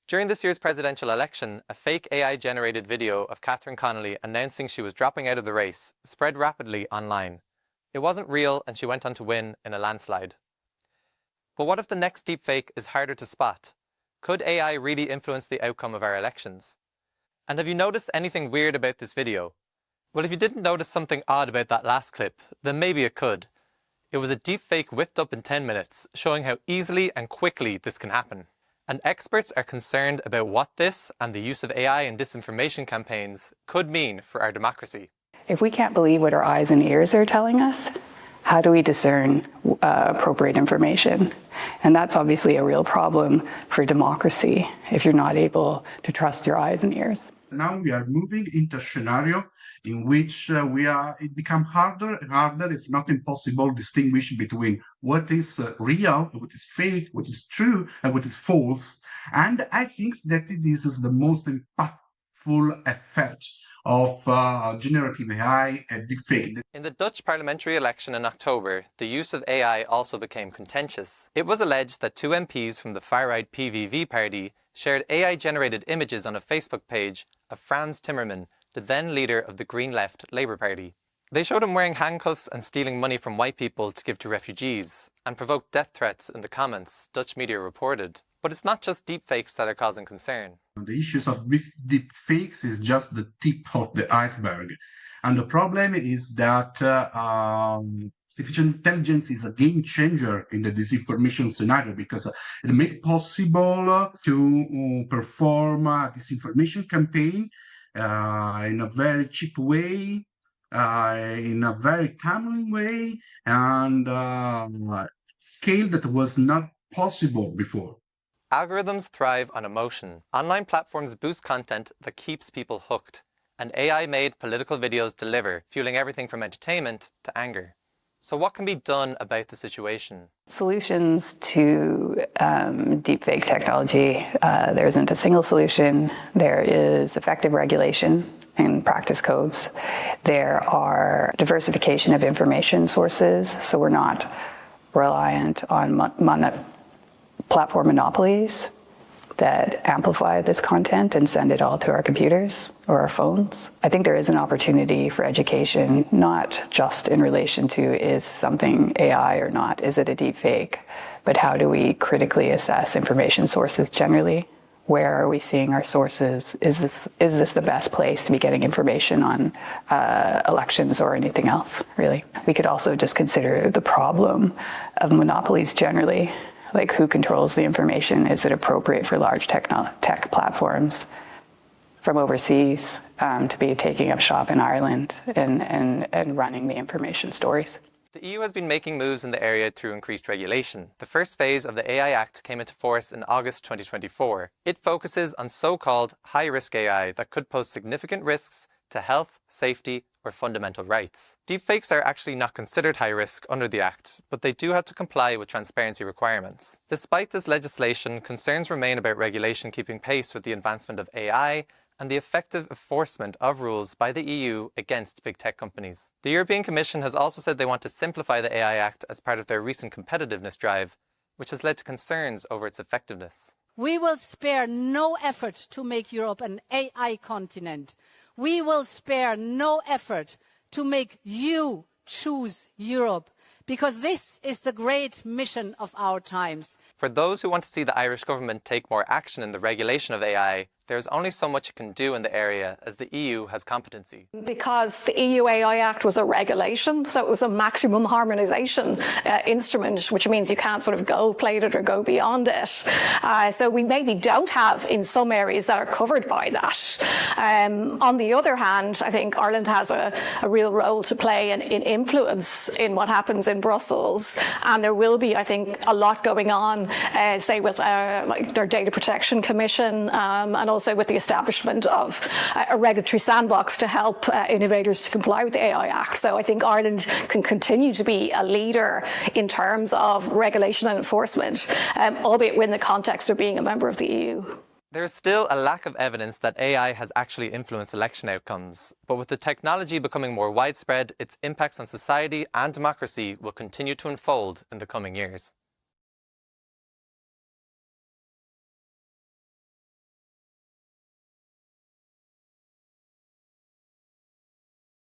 During this year's presidential election, a fake AI-generated video of Catherine Connolly announcing she was dropping out of the race spread rapidly online. It wasn't real and she went on to win in a landslide. But what if the next deepfake is harder to spot? Could AI really influence the outcome of our elections? And have you noticed anything weird about this video? Well, if you didn't notice something odd about that last clip, then maybe it could. It was a deepfake whipped up in 10 minutes, showing how easily and quickly this can happen. And experts are concerned about what this and the use of AI in disinformation campaigns could mean for our democracy. If we can't believe what our eyes and ears are telling us, how do we discern appropriate information? And that's obviously a real problem for democracy if you're not able to trust your eyes and ears. Now we are moving into a scenario in which it becomes harder and harder, if not impossible, to distinguish between what is real, what is fake, what is true, and what is false. And I think that this is the most impactful effect of generative AI and deepfake. In the Dutch parliamentary election in October, the use of AI also became contentious. It was alleged that two MPs from the far-right PVV party shared AI-generated images on a Facebook page of Frans Timmermans, the then leader of the Green Left Labour Party. They showed him wearing handcuffs and stealing money from white people to give to refugees, and provoked death threats in the comments, Dutch media reported. But it's not just deepfakes that are causing concern. The issues of deepfakes is just the tip of the iceberg. And the problem is that artificial intelligence is a game changer in the disinformation scenario because it makes it possible to perform a disinformation campaign in a very cheap way, in a very timely way, and scale that was not possible before. Algorithms thrive on emotion. Online platforms boost content that keeps people hooked. And AI-made political videos deliver, fueling everything from entertainment to anger. So what can be done about the situation? Solutions to deepfake technology, there isn't a single solution. There is effective regulation and practice codes. There are diversification of information sources, so we're not reliant on platform monopolies that amplify this content and send it all to our computers or our phones. I think there is an opportunity for education, not just in relation to is something AI or not, is it a deepfake, but how do we critically assess information sources generally? Where are we seeing our sources? Is this the best place to be getting information on elections or anything else, really? We could also just consider the problem of monopolies generally. Like, who controls the information? Is it appropriate for large tech platforms from overseas to be taking up shop in Ireland and running the information stories? The EU has been making moves in the area through increased regulation. The first phase of the AI Act came into force in August 2024. It focuses on so-called high-risk AI that could pose significant risks to health, safety, or fundamental rights. Deepfakes are actually not considered high risk under the Act, but they do have to comply with transparency requirements. Despite this legislation, concerns remain about regulation keeping pace with the advancement of AI and the effective enforcement of rules by the EU against big tech companies. The European Commission has also said they want to simplify the AI Act as part of their recent competitiveness drive, which has led to concerns over its effectiveness. We will spare no effort to make Europe an AI continent. We will spare no effort to make you choose Europe, because this is the great mission of our times. For those who want to see the Irish government take more action in the regulation of AI, there's only so much it can do in the area as the EU has competency. Because the EU AI Act was a regulation, so it was a maximum harmonisation instrument, which means you can't sort of gold plate it or go beyond it. So we maybe don't have in some areas that are covered by that. On the other hand, I think Ireland has a real role to play in influence in what happens in Brussels, and there will be, I think, a lot going on, say with like their Data Protection Commission, and also with the establishment of a regulatory sandbox to help innovators to comply with the AI Act. So I think Ireland can continue to be a leader in terms of regulation and enforcement, albeit within the context of being a member of the EU. There is still a lack of evidence that AI has actually influenced election outcomes, but with the technology becoming more widespread, its impacts on society and democracy will continue to unfold in the coming years.